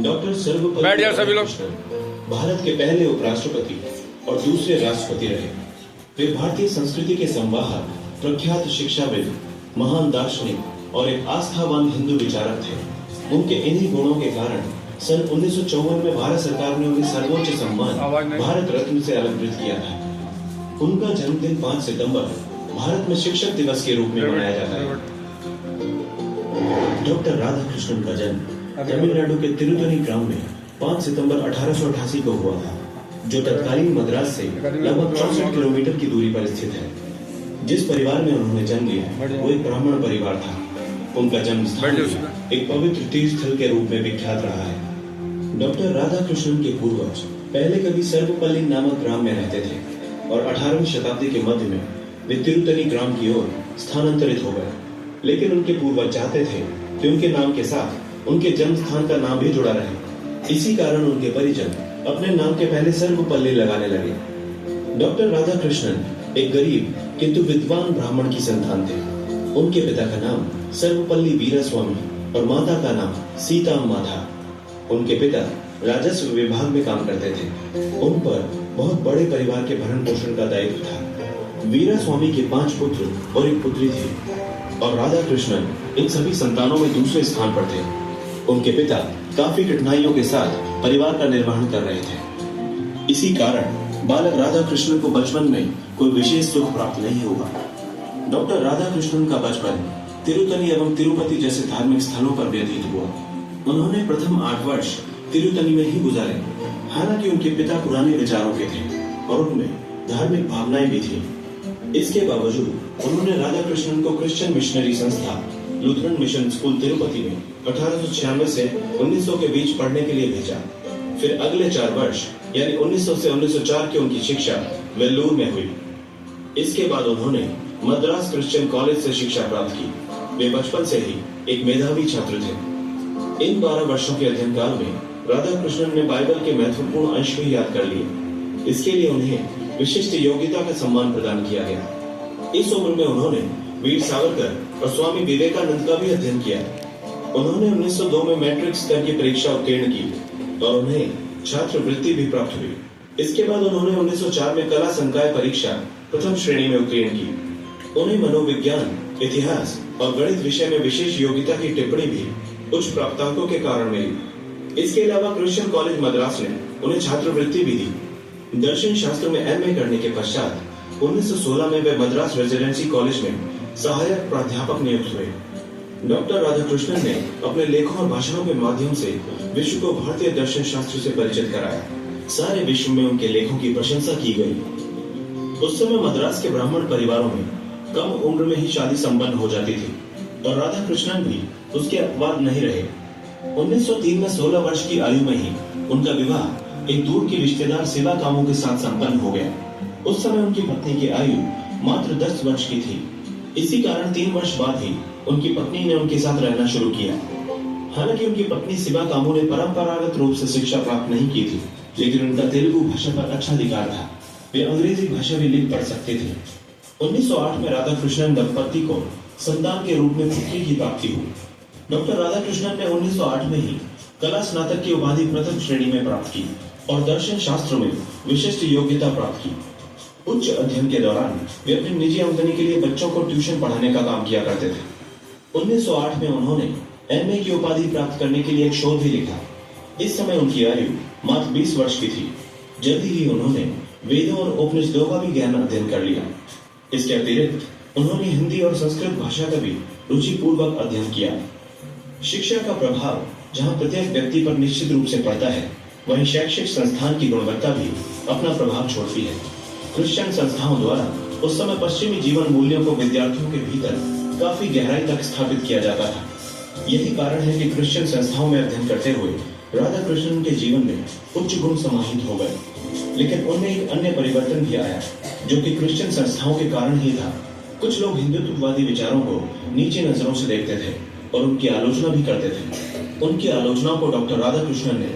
Doctor Sarvepalli Radhakrishnan Bharat के पहले उपराष्ट्रपति और दूसरे राष्ट्रपति रहे। वे भारतीय संस्कृति के संवाहक, प्रख्यात शिक्षाविद, महान दार्शनिक और एक आस्थावान हिंदू विचारक थे। उनके इन्हीं गुणों के कारण सन 1954 में भारत सरकार ने उन्हें सर्वोच्च सम्मान भारत रत्न से अलंकृत किया था। उनका जन्मदिन 5 सितंबर भारत में शिक्षक दिवस के रूप में मनाया जाता है। डॉक्टर राधाकृष्णन का जन्म तमिलनाडु के तिरुतनी ग्राम में 5 सितंबर 1888 को हुआ था, जो तत्कालीन मद्रास से लगभग 64 किलोमीटर की दूरी पर स्थित है। जिस परिवार में उन्होंने जन्म लिया वो एक ब्राह्मण परिवार था। उनका जन्म स्थान एक पवित्र तीर्थ स्थल के रूप में विख्यात रहा है। डॉक्टर राधाकृष्णन के पूर्वज पहले कभी सर्वपल्ली नामक ग्राम में रहते थे और 18वीं शताब्दी के मध्य में वे तिरुतनी ग्राम की ओर स्थानांतरित हो गए। लेकिन उनके पूर्वज चाहते थे कि उनके नाम के साथ उनके जन्म स्थान का नाम भी जुड़ा रहे। इसी कारण उनके परिजन अपने नाम के पहले सर्वपल्ली लगाने लगे। डॉक्टर राधाकृष्णन एक गरीब किंतु विद्वान ब्राह्मण की संतान थे। उनके पिता का नाम सर्वपल्ली वीरास्वामी और माता का नाम सीताम्मा था। उनके पिता राजस्व विभाग में काम करते थे। उन पर बहुत बड़े परिवार के भरण पोषण का दायित्व था। वीरास्वामी के 5 पुत्र और एक पुत्री थी और राधाकृष्णन इन सभी संतानों में दूसरे स्थान पर थे। उनके पिता काफी कठिनाइयों के साथ परिवार का निर्वहन कर रहे थे। इसी कारण बालक राधाकृष्णन को बचपन में कोई विशेष सुख प्राप्त नहीं हुआ। डॉक्टर राधाकृष्णन का बचपन तिरुतनी एवं तिरुपति जैसे धार्मिक स्थलों पर व्यतीत हुआ। उन्होंने प्रथम 8 वर्ष तिरुतनी में ही गुजारे। हालांकि उनके पिता पुराने विचारों के थे और उनमें धार्मिक भावनाएं भी थी। इसके बावजूद उन्होंने राधाकृष्णन को क्रिश्चियन मिशनरी संस्था लूथरन मिशन स्कूल तिरुपति में 1896 से 1900 के बीच पढ़ने के लिए भेजा। फिर अगले 4 वर्ष यानी 1900 से 1904 की उनकी शिक्षा वेल्लूर में हुई। इसके बाद उन्होंने मद्रास क्रिश्चियन कॉलेज से शिक्षा प्राप्त की। वे बचपन से ही एक मेधावी छात्र थे। इन 12 वर्षों के अध्ययन काल में राधाकृष्णन ने बाइबल के महत्वपूर्ण अंश भी याद कर लिए। इसके लिए उन्हें विशिष्ट योग्यता का सम्मान प्रदान किया गया। इस उम्र में उन्होंने वीर सावरकर और स्वामी विवेकानंद का भी अध्ययन किया। उन्होंने 1902 में मैट्रिक स्तर की परीक्षा उत्तीर्ण की और उन्हें छात्रवृत्ति भी प्राप्त हुई। इसके बाद उन्होंने 1904 में कला संकाय परीक्षा प्रथम श्रेणी में उत्तीर्ण की। उन्हें मनोविज्ञान, इतिहास और गणित विषय में विशेष योग्यता की टिप्पणी भी उच्च प्राप्तांकों के कारण मिली। इसके अलावा क्रिश्चियन कॉलेज मद्रास ने उन्हें छात्रवृत्ति भी दी। दर्शन शास्त्र में एमए करने के पश्चात 1916 में वे मद्रास रेजिडेंसी कॉलेज में सहायक प्राध्यापक नियुक्त हुए। डॉक्टर राधाकृष्णन ने अपने लेखों और भाषणों के माध्यम से विश्व को भारतीय दर्शन शास्त्र से परिचित कराया। सारे विश्व में उनके लेखों की प्रशंसा की गई। उस समय मद्रास के ब्राह्मण परिवारों में कम उम्र में ही शादी संपन्न हो जाती थी और राधाकृष्णन भी उसके अपवाद नहीं रहे। 1903 में 16 वर्ष की आयु में ही उनका विवाह एक दूर की रिश्तेदार सेवा कामों के साथ संपन्न हो गया। उस समय उनकी पत्नी की आयु मात्र 10 वर्ष की थी। इसी कारण 3 वर्ष बाद ही उनकी पत्नी ने उनके साथ रहना शुरू किया। हालांकि उनकी पत्नी शिवा कामू ने परंपरागत रूप से शिक्षा प्राप्त नहीं की थी, लेकिन उनका तेलुगु भाषा पर अच्छा अधिकार था। वे अंग्रेजी भाषा भी लिख पढ़ सकते थे। 1908 में राधाकृष्णन दंपति को संतान के रूप में पुत्री की प्राप्ति हुई। डॉक्टर राधाकृष्णन ने 1908 में ही कला स्नातक की उपाधि प्रथम श्रेणी में प्राप्त की और दर्शन शास्त्र में विशिष्ट योग्यता प्राप्त की। उच्च अध्ययन के दौरान वे अपनी निजी आमदनी के लिए बच्चों को ट्यूशन पढ़ाने का काम किया करते थे। 1908 में उन्होंने एमए की उपाधि प्राप्त करने के लिए एक शोध भी लिखा। इस समय उनकी आयु मात्र 20 वर्ष की थी। जल्दी ही उन्होंने वेदों और उपनिषदों का भी ज्ञान अध्ययन कर लिया। इसके अतिरिक्त उन्होंने हिंदी और संस्कृत भाषा का भी रुचिपूर्वक अध्ययन किया। शिक्षा का प्रभाव जहाँ प्रत्येक व्यक्ति पर निश्चित रूप से पड़ता है, वहीं शैक्षिक संस्थान की गुणवत्ता भी अपना प्रभाव छोड़ती है। क्रिश्चियन संस्थाओं द्वारा उस समय पश्चिमी जीवन मूल्यों को विद्यार्थियों के भीतर काफी गहराई तक स्थापित किया जाता था। यही कारण है कि क्रिश्चियन संस्थाओं में अध्ययन करते हुए राधाकृष्णन के जीवन में उच्च गुण समाहित हो गए। लेकिन उनमें एक अन्य परिवर्तन भी आया, जो कि क्रिश्चियन संस्थाओं के कारण ही था। कुछ लोग हिंदुत्ववादी विचारों को नीचे नजरों से देखते थे और उनकी आलोचना भी करते थे। उनकी आलोचनाओं को डॉक्टर राधाकृष्णन ने